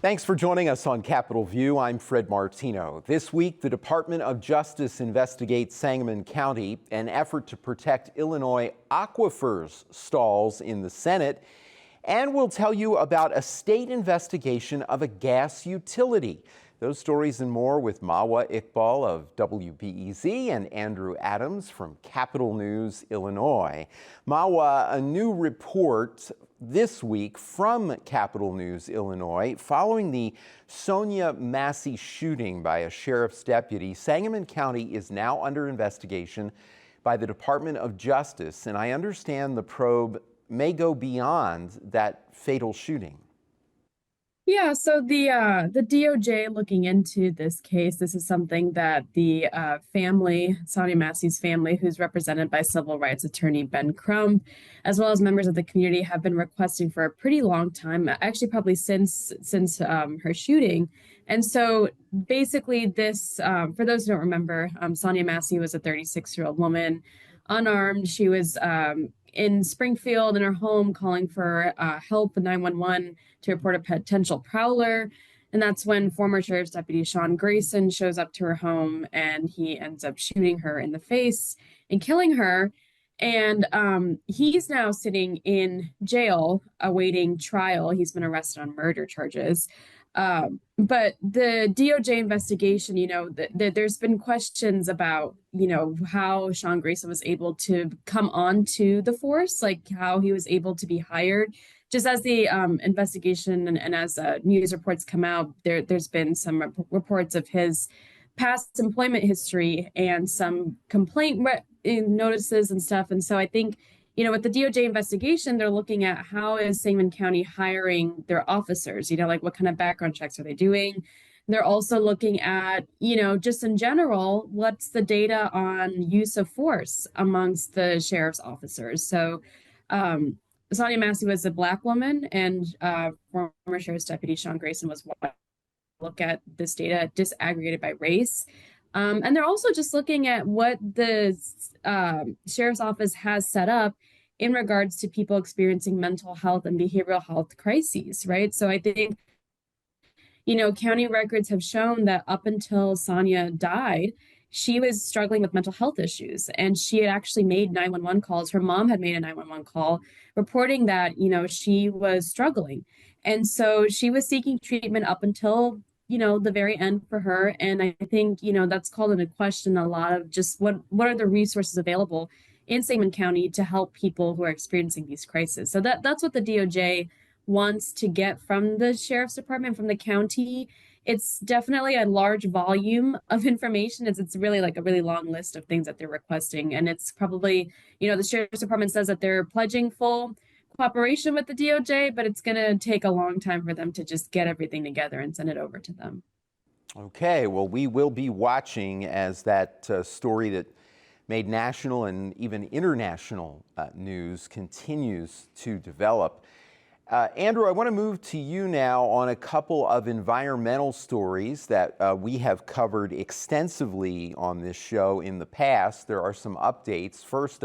Thanks for joining us on Capitol View. I'm Fred Martino. This week, the Department of Justice investigates Sangamon County. An effort to protect Illinois aquifers stalls in the Senate. And we'll tell you about a state investigation of a gas utility. Those stories and more with Mawa Iqbal of WBEZ and Andrew Adams from Capitol News, Illinois. Mawa, a new report this week from Capitol News, Illinois, following the Sonia Massey shooting by a sheriff's deputy. Sangamon County is now under investigation by the Department of Justice, and I understand the probe may go beyond that fatal shooting. Yeah, so the DOJ looking into this case, this is something that the family, Sonia Massey's family, who's represented by civil rights attorney Ben Crump, as well as members of the community, have been requesting for a pretty long time, actually probably since her shooting. And so basically this, for those who don't remember, Sonia Massey was a 36-year-old woman, unarmed. She was in Springfield in her home calling for help with 911 to report a potential prowler. And that's when former Sheriff's Deputy Sean Grayson shows up to her home and he ends up shooting her in the face and killing her. And he's now sitting in jail awaiting trial. He's been arrested on murder charges. But the DOJ investigation, there's been questions about, how Sean Grayson was able to come onto the force, like how he was able to be hired. Just as the investigation and as news reports come out, there's been some reports of his past employment history and some complaint notices and stuff. And so I think, with the DOJ investigation, they're looking at how is Sangamon County hiring their officers, like what kind of background checks are they doing? They're also looking at, just in general, what's the data on use of force amongst the sheriff's officers. So Sonia Massey was a Black woman, and former Sheriff's Deputy Sean Grayson was white. Look at this data disaggregated by race. And they're also just looking at what the sheriff's office has set up in regards to people experiencing mental health and behavioral health crises, right? So I think, county records have shown that up until Sonia died, she was struggling with mental health issues, and she had actually made 911 calls. Her mom had made a 911 call reporting that, she was struggling. And so she was seeking treatment up until the very end for her. And I think, that's called into question a lot of just what are the resources available in Sangamon County to help people who are experiencing these crises. So that's what the DOJ wants to get from the sheriff's department, from the county. It's definitely a large volume of information. It's really like a really long list of things that they're requesting. And it's probably, the sheriff's department says that they're pledging full cooperation with the DOJ, but it's going to take a long time for them to just get everything together and send it over to them. Okay, well, we will be watching as that story that made national and even international news continues to develop. Andrew, I want to move to you now on a couple of environmental stories that we have covered extensively on this show in the past. There are some updates. First,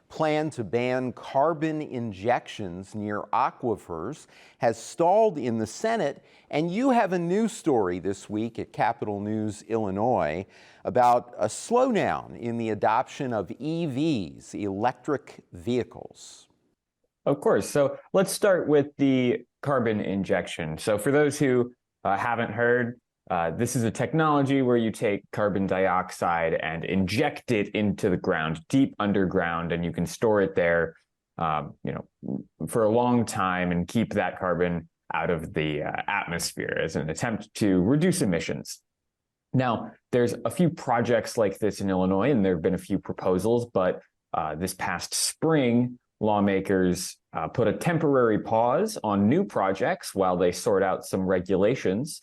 plan to ban carbon injections near aquifers has stalled in the Senate, and you have a new story this week at Capitol News, Illinois, about a slowdown in the adoption of EVs, electric vehicles. Of course. So let's start with the carbon injection. So for those who haven't heard, this is a technology where you take carbon dioxide and inject it into the ground, deep underground, and you can store it there, for a long time and keep that carbon out of the atmosphere as an attempt to reduce emissions. Now, there's a few projects like this in Illinois, and there have been a few proposals, but this past spring, lawmakers put a temporary pause on new projects while they sort out some regulations.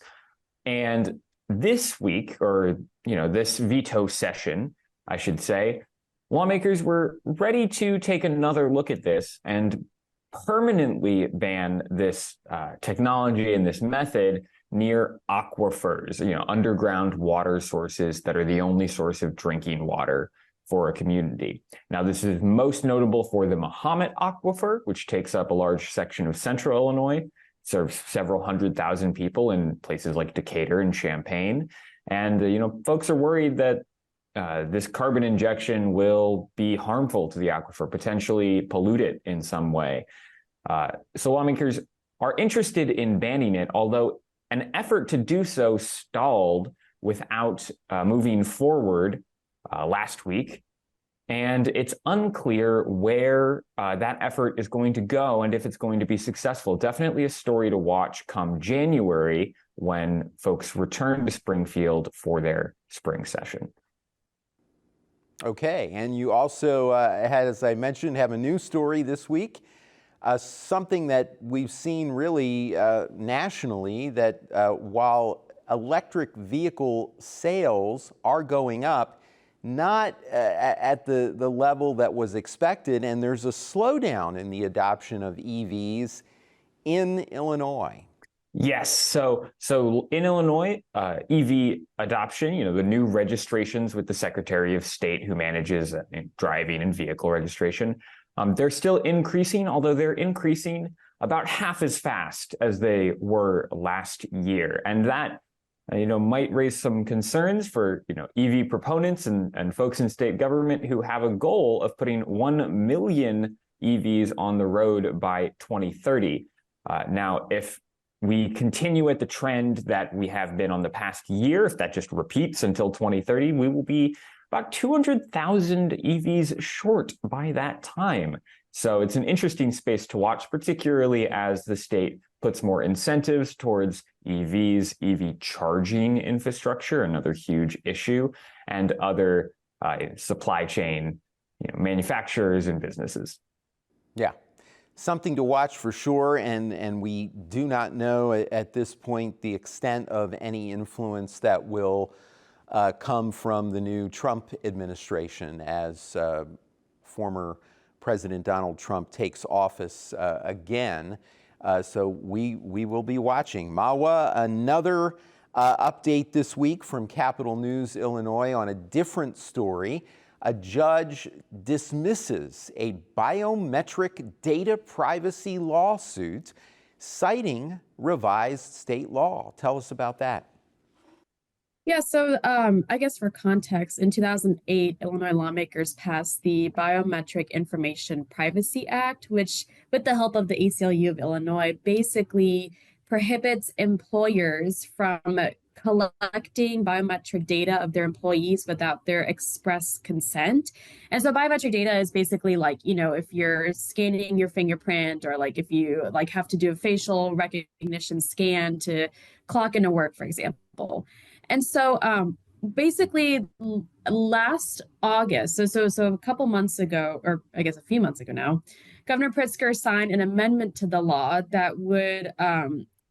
And this week, or this veto session, I should say, lawmakers were ready to take another look at this and permanently ban this technology and this method near aquifers, underground water sources that are the only source of drinking water for a community. Now, this is most notable for the Mahomet Aquifer, which takes up a large section of central Illinois, serves several 100,000 people in places like Decatur and Champaign. And, folks are worried that this carbon injection will be harmful to the aquifer, potentially pollute it in some way. So lawmakers are interested in banning it, although an effort to do so stalled without moving forward last week. And it's unclear where that effort is going to go and if it's going to be successful. Definitely a story to watch come January when folks return to Springfield for their spring session. Okay, and you also had, as I mentioned, have a news story this week. Something that we've seen really nationally, that while electric vehicle sales are going up, not at the level that was expected, and there's a slowdown in the adoption of EVs in Illinois. Yes, so in Illinois, EV adoption, the new registrations with the Secretary of State who manages driving and vehicle registration, they're still increasing, although they're increasing about half as fast as they were last year. And that, might raise some concerns for, EV proponents and folks in state government who have a goal of putting 1 million EVs on the road by 2030. Now, if we continue at the trend that we have been on the past year, if that just repeats until 2030, we will be about 200,000 EVs short by that time. So it's an interesting space to watch, particularly as the state puts more incentives towards EVs, EV charging infrastructure, another huge issue, and other supply chain manufacturers and businesses. Yeah, something to watch for sure, and we do not know at this point the extent of any influence that will come from the new Trump administration as former President Donald Trump takes office again. So we will be watching. Mawa, another update this week from Capitol News, Illinois, on a different story. A judge dismisses a biometric data privacy lawsuit citing revised state law. Tell us about that. Yeah, so I guess for context, in 2008, Illinois lawmakers passed the Biometric Information Privacy Act, which, with the help of the ACLU of Illinois, basically prohibits employers from collecting biometric data of their employees without their express consent. And so biometric data is basically like, if you're scanning your fingerprint, or like if you have to do a facial recognition scan to clock into work, for example. And so basically last August, so a couple months ago, or I guess a few months ago now, Governor Pritzker signed an amendment to the law that would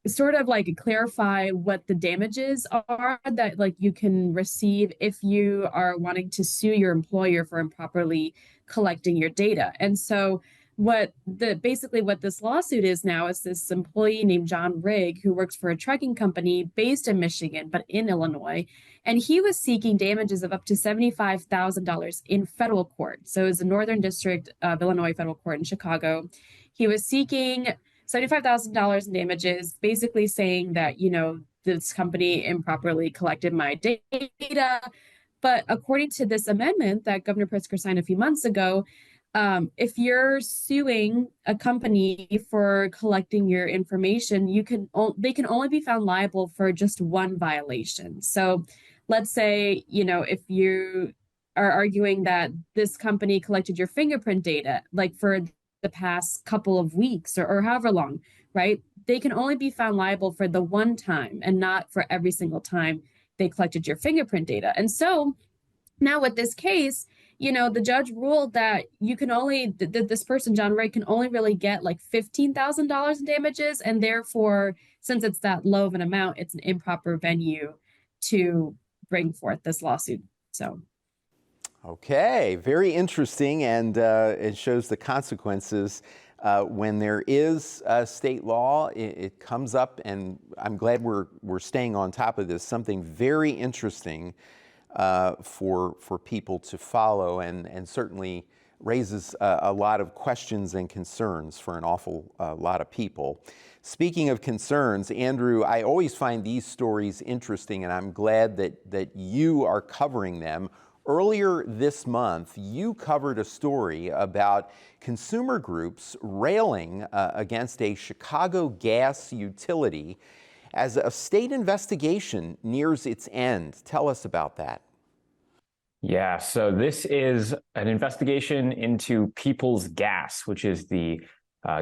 sort of like clarify what the damages are that you can receive if you are wanting to sue your employer for improperly collecting your data. And so what this lawsuit is now is this employee named John Rigg, who works for a trucking company based in Michigan, but in Illinois. And he was seeking damages of up to $75,000 in federal court. So it was the Northern District of Illinois Federal Court in Chicago. He was seeking $75,000 in damages, basically saying that, this company improperly collected my data. But according to this amendment that Governor Pritzker signed a few months ago, if you're suing a company for collecting your information, they can only be found liable for just one violation. So let's say, if you are arguing that this company collected your fingerprint data, like for the past couple of weeks or however long, right? They can only be found liable for the one time and not for every single time they collected your fingerprint data. And so now with this case, the judge ruled that you can only, this person, John Ray, can only really get like $15,000 in damages. And therefore, since it's that low of an amount, it's an improper venue to bring forth this lawsuit. So. Okay, very interesting, and it shows the consequences when there is state law. It comes up, and I'm glad we're staying on top of this. Something very interesting for people to follow, and certainly raises a lot of questions and concerns for an awful lot of people. Speaking of concerns, Andrew, I always find these stories interesting, and I'm glad that you are covering them. Earlier this month, you covered a story about consumer groups railing against a Chicago gas utility as a state investigation nears its end. Tell us about that. Yeah, so this is an investigation into People's Gas, which is the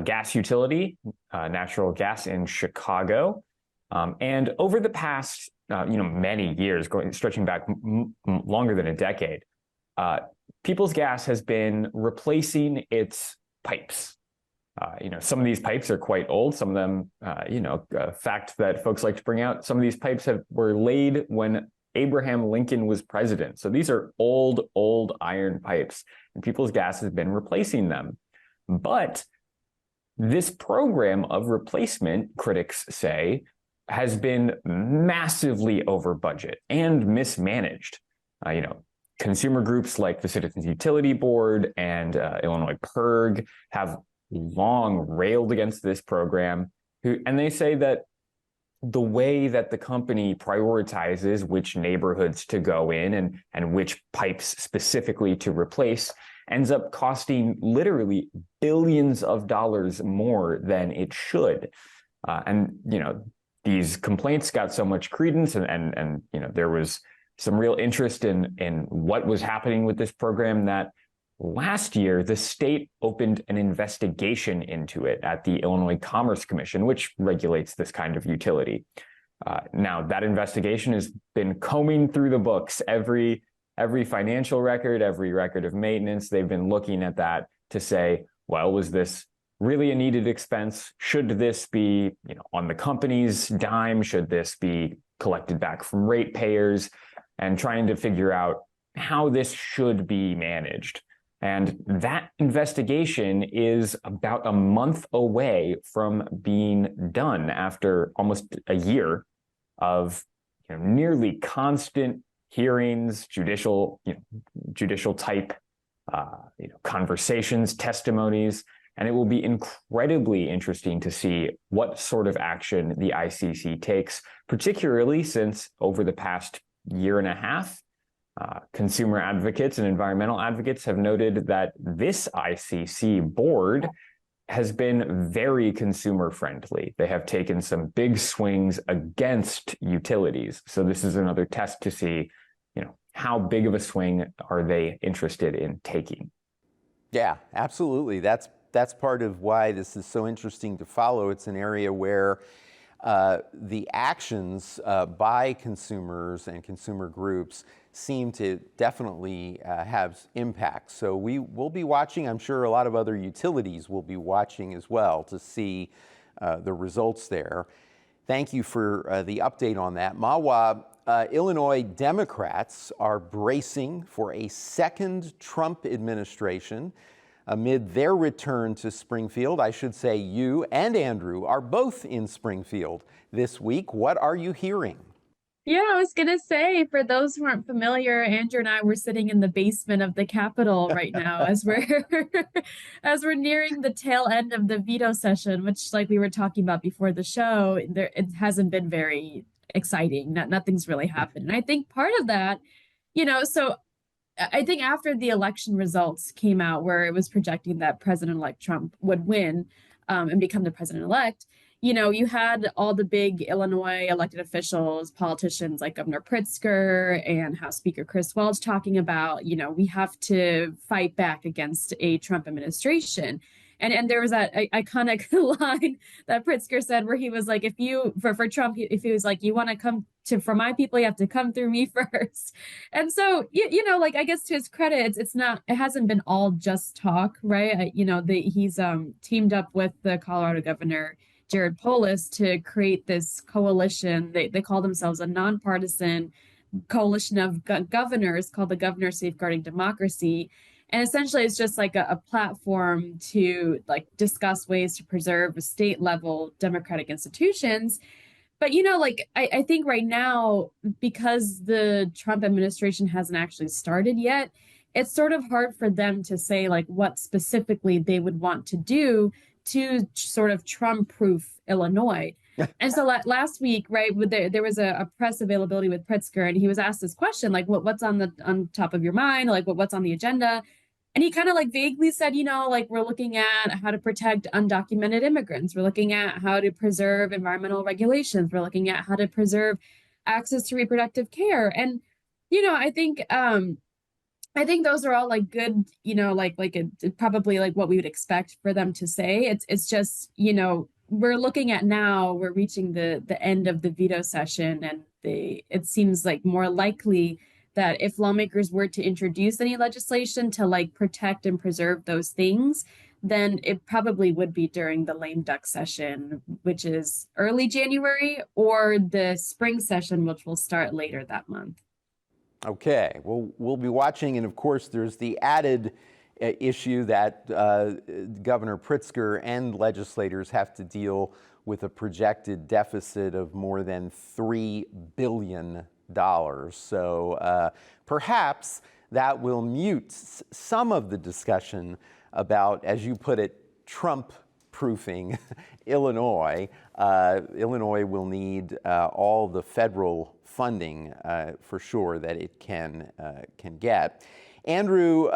gas utility, natural gas in Chicago. And over the past, many years, stretching back longer than a decade, People's Gas has been replacing its pipes. Some of these pipes are quite old. Some of them, a fact that folks like to bring out, some of these pipes were laid when Abraham Lincoln was president. So these are old iron pipes, and People's Gas has been replacing them. But this program of replacement, critics say, has been massively over budget and mismanaged. Consumer groups like the Citizens Utility Board and Illinois PIRG have long railed against this program, and they say that the way that the company prioritizes which neighborhoods to go in and which pipes specifically to replace ends up costing literally billions of dollars more than it should. These complaints got so much credence and there was some real interest in what was happening with this program that last year the state opened an investigation into it at the Illinois Commerce Commission, which regulates this kind of utility. Now, that investigation has been combing through the books, every financial record, every record of maintenance. They've been looking at that to say, well, was this really a needed expense? Should this be, on the company's dime? Should this be collected back from ratepayers? And trying to figure out how this should be managed. And that investigation is about a month away from being done after almost a year of nearly constant hearings, judicial type conversations, testimonies, and it will be incredibly interesting to see what sort of action the ICC takes, particularly since over the past year and a half, consumer advocates and environmental advocates have noted that this ICC board has been very consumer friendly. They have taken some big swings against utilities. So this is another test to see, how big of a swing are they interested in taking? Yeah, absolutely. That's part of why this is so interesting to follow. It's an area where the actions by consumers and consumer groups seem to definitely have impact. So we will be watching. I'm sure a lot of other utilities will be watching as well to see the results there. Thank you for the update on that. Mawa, Illinois Democrats are bracing for a second Trump administration. Amid their return to Springfield, I should say you and Andrew are both in Springfield this week. What are you hearing? Yeah, I was going to say, for those who aren't familiar, Andrew and I were sitting in the basement of the Capitol right now as we're nearing the tail end of the veto session, which, like we were talking about before the show, it hasn't been very exciting. Nothing's really happened. And I think part of that, so I think after the election results came out where it was projecting that President-elect Trump would win and become the president-elect, you had all the big Illinois elected officials, politicians like Governor Pritzker and House Speaker Chris Welch talking about, we have to fight back against a Trump administration. And there was that iconic line that Pritzker said where he was like, for Trump, if he was like, you want to come for my people, you have to come through me first. And so, I guess to his credit, it hasn't been all just talk, right? He's teamed up with the Colorado governor, Jared Polis, to create this coalition. They call themselves a nonpartisan coalition of governors called the Governor Safeguarding Democracy. And essentially, it's just like a platform to discuss ways to preserve state level democratic institutions. But, I think right now, because the Trump administration hasn't actually started yet, it's sort of hard for them to say like what specifically they would want to do to sort of Trump-proof Illinois. And so last week, right, there was a press availability with Pritzker, and he was asked this question, like, what's on top of your mind, like what's on the agenda? And he kind of like vaguely said, like we're looking at how to protect undocumented immigrants. We're looking at how to preserve environmental regulations. We're looking at how to preserve access to reproductive care. And, I think those are all like good, probably like what we would expect for them to say. It's just, we're looking at now, we're reaching the end of the veto session, and it seems like more likely that if lawmakers were to introduce any legislation to like protect and preserve those things, then it probably would be during the lame duck session, which is early January, or the spring session, which will start later that month. Okay, well, we'll be watching, and of course, there's the added issue that Governor Pritzker and legislators have to deal with a projected deficit of more than $3 billion. So perhaps that will mute some of the discussion about, as you put it, Trump-proofing Illinois. Illinois will need all the federal funding for sure that it can get. Andrew,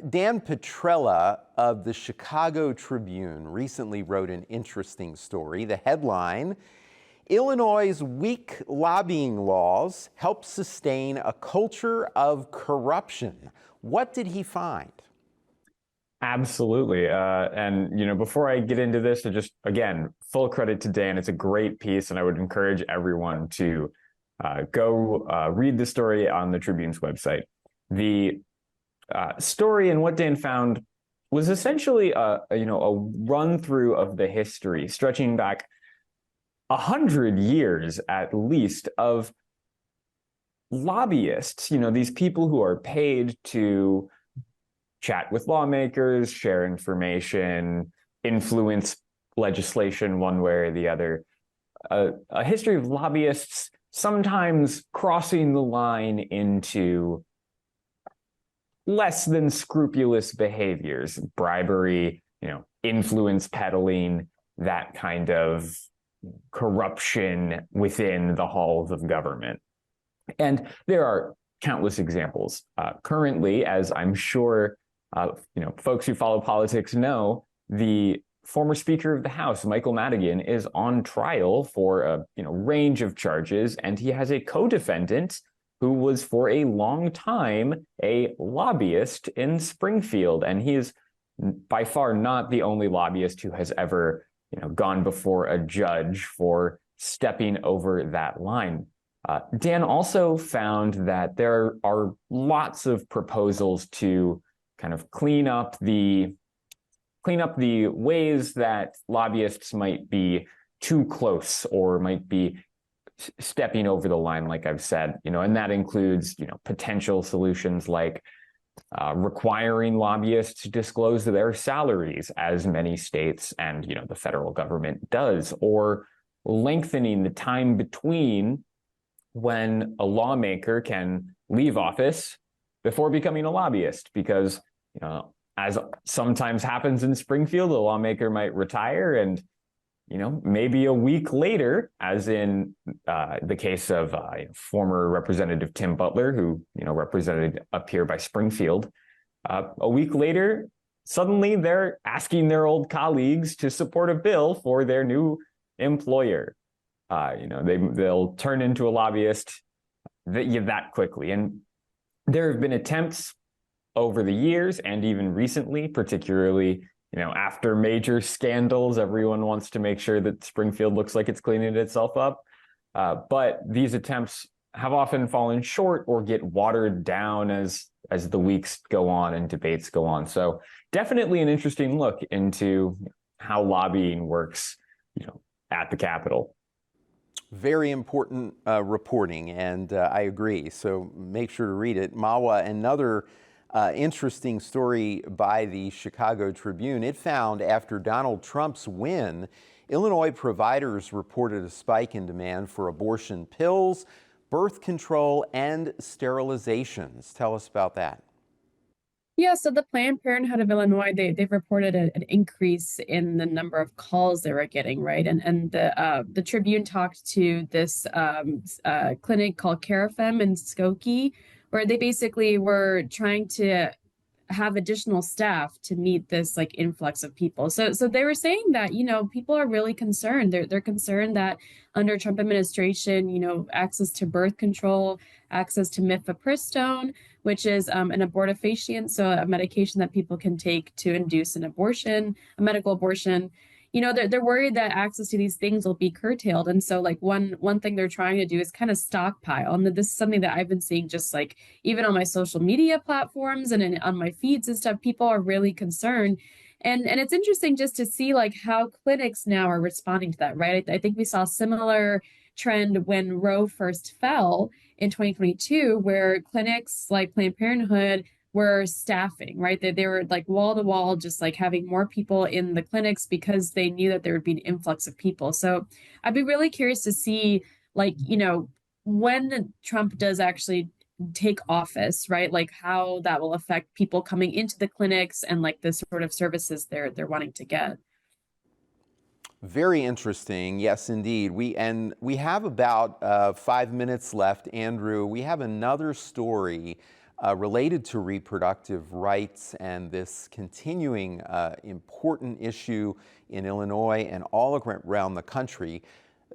Dan Petrella of the Chicago Tribune recently wrote an interesting story. The headline: Illinois' weak lobbying laws help sustain a culture of corruption. What did he find? Absolutely. And, before I get into this, just, again, full credit to Dan. It's a great piece, and I would encourage everyone to go read the story on the Tribune's website. The story and what Dan found was essentially a run through of the history stretching back 100 years at least of lobbyists, these people who are paid to chat with lawmakers, share information, influence legislation one way or the other. A history of lobbyists sometimes crossing the line into less than scrupulous behaviors, bribery, influence peddling, that kind of corruption within the halls of government. And there are countless examples. Currently, as I'm sure folks who follow politics know, the former Speaker of the House, Michael Madigan, is on trial for a range of charges, and he has a co-defendant who was for a long time a lobbyist in Springfield, and he is by far not the only lobbyist who has ever gone before a judge for stepping over that line. Dan also found that there are lots of proposals to kind of clean up the ways that lobbyists might be too close or might be stepping over the line, like I've said, and that includes, potential solutions like requiring lobbyists to disclose their salaries, as many states and, the federal government does, or lengthening the time between when a lawmaker can leave office before becoming a lobbyist, because, as sometimes happens in Springfield, a lawmaker might retire and, maybe a week later, as in the case of former Representative Tim Butler, who, represented up here by Springfield, a week later, suddenly they're asking their old colleagues to support a bill for their new employer. They'll turn into a lobbyist that quickly. And there have been attempts over the years and even recently, particularly, after major scandals, everyone wants to make sure that Springfield looks like it's cleaning itself up. But these attempts have often fallen short or get watered down as the weeks go on and debates go on. So definitely an interesting look into how lobbying works, at the Capitol. Very important reporting, and I agree. So make sure to read it. Mawa, another interesting story by the Chicago Tribune. It found after Donald Trump's win, Illinois providers reported a spike in demand for abortion pills, birth control, and sterilizations. Tell us about that. Yeah, so the Planned Parenthood of Illinois, they've reported an increase in the number of calls they were getting, right? And the Tribune talked to this clinic called Carafem in Skokie, where they basically were trying to have additional staff to meet this like influx of people. So they were saying that, people are really concerned. They're concerned that under Trump administration, access to birth control, access to mifepristone, which is an abortifacient, so a medication that people can take to induce an abortion, a medical abortion. They're worried that access to these things will be curtailed. And so like one thing they're trying to do is kind of stockpile. And this is something that I've been seeing just like even on my social media platforms and on my feeds and stuff, people are really concerned. And it's interesting just to see like how clinics now are responding to that, right? I think we saw a similar trend when Roe first fell in 2022, where clinics like Planned Parenthood were staffing, right? They were like wall to wall, just like having more people in the clinics because they knew that there would be an influx of people. So I'd be really curious to see, like, when Trump does actually take office, right? Like how that will affect people coming into the clinics and like the sort of services they're wanting to get. Very interesting. Yes, indeed. We have about 5 minutes left, Andrew. We have another story related to reproductive rights and this continuing important issue in Illinois and all around the country.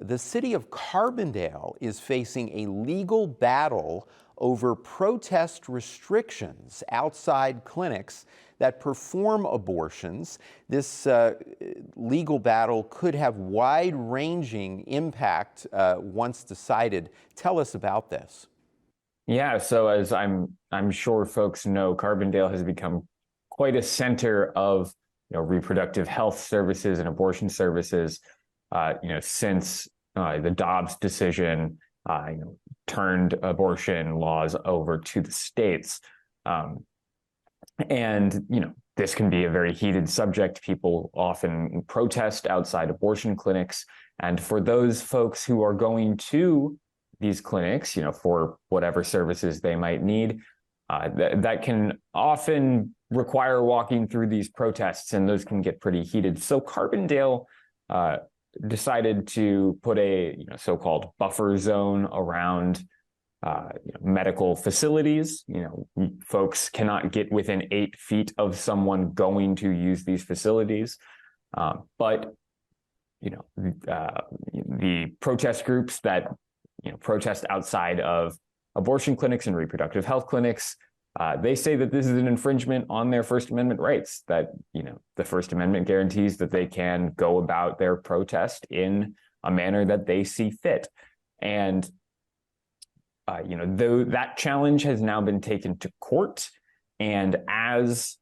The city of Carbondale is facing a legal battle over protest restrictions outside clinics that perform abortions. This legal battle could have wide-ranging impact once decided. Tell us about this. Yeah, so as I'm sure folks know, Carbondale has become quite a center of reproductive health services and abortion services. Since the Dobbs decision, turned abortion laws over to the states, and this can be a very heated subject. People often protest outside abortion clinics, and for those folks who are going to these clinics, for whatever services they might need, that can often require walking through these protests, and those can get pretty heated. So Carbondale decided to put a so-called buffer zone around medical facilities. Folks cannot get within 8 feet of someone going to use these facilities, but the protest groups that protest outside of abortion clinics and reproductive health clinics, they say that this is an infringement on their First Amendment rights, that the First Amendment guarantees that they can go about their protest in a manner that they see fit. And though that challenge has now been taken to court, and as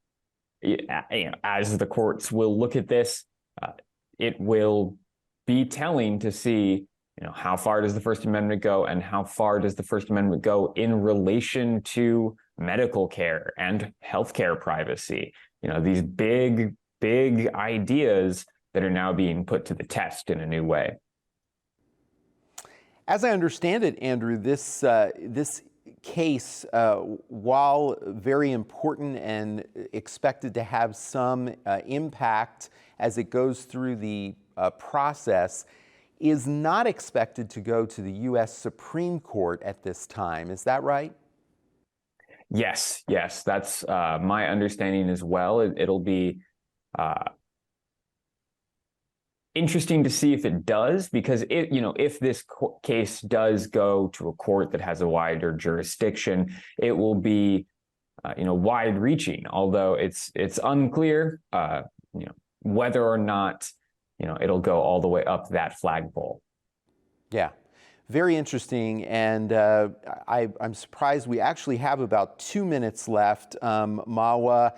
the courts will look at this, it will be telling to see how far does the First Amendment go, and how far does the First Amendment go in relation to medical care and healthcare privacy. These big ideas that are now being put to the test in a new way. As I understand it, Andrew, this case, while very important and expected to have some impact as it goes through the process, is not expected to go to the U.S. Supreme Court at this time. Is that right? Yes, that's my understanding as well. It'll be interesting to see if it does, because if this case does go to a court that has a wider jurisdiction, it will be wide-reaching. Although it's unclear whether or not it'll go all the way up that flagpole. Yeah, very interesting. And I'm surprised we actually have about 2 minutes left. Mawa,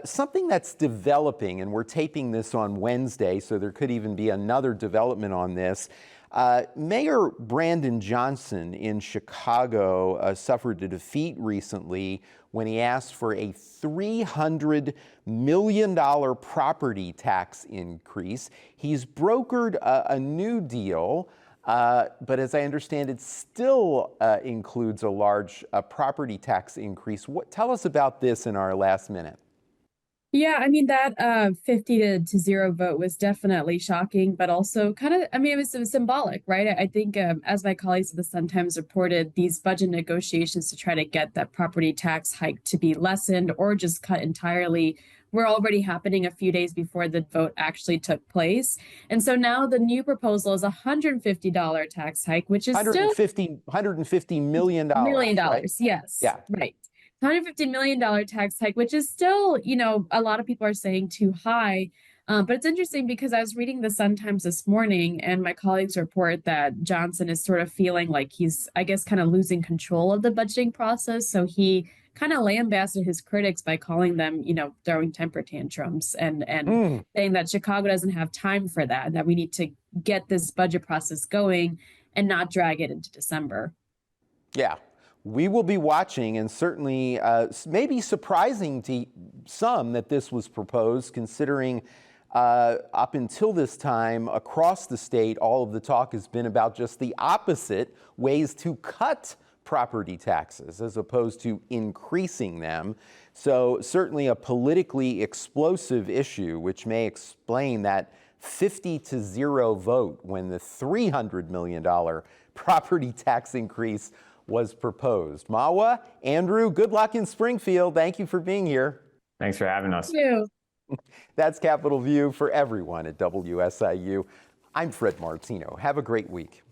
something that's developing, and we're taping this on Wednesday, so there could even be another development on this. Mayor Brandon Johnson in Chicago suffered a defeat recently when he asked for a $300 million property tax increase. He's brokered a new deal But as I understand, it still includes a large property tax increase. Tell us about this in our last minute. Yeah, I mean that 50 to 0 vote was definitely shocking, but also kind of, I mean, it was symbolic, right? I think as my colleagues at the Sun-Times reported, these budget negotiations to try to get that property tax hike to be lessened or just cut entirely were already happening a few days before the vote actually took place. And so now the new proposal is a $150 tax hike, which is still $150 million. Million dollars, right? yes. Yeah. Right. $150 million tax hike, which is still, a lot of people are saying too high. But it's interesting because I was reading the Sun-Times this morning and my colleagues report that Johnson is sort of feeling like he's, I guess, kind of losing control of the budgeting process. So he kind of lambasted his critics by calling them, throwing temper tantrums and saying that Chicago doesn't have time for that, that we need to get this budget process going and not drag it into December. Yeah. We will be watching, and certainly maybe surprising to some that this was proposed, considering up until this time across the state, all of the talk has been about just the opposite, ways to cut property taxes as opposed to increasing them. So certainly a politically explosive issue, which may explain that 50 to 0 vote when the $300 million property tax increase was proposed. Mawa, Andrew, good luck in Springfield. Thank you for being here. Thanks for having us. Thank you. That's Capitol View for everyone at WSIU. I'm Fred Martino. Have a great week.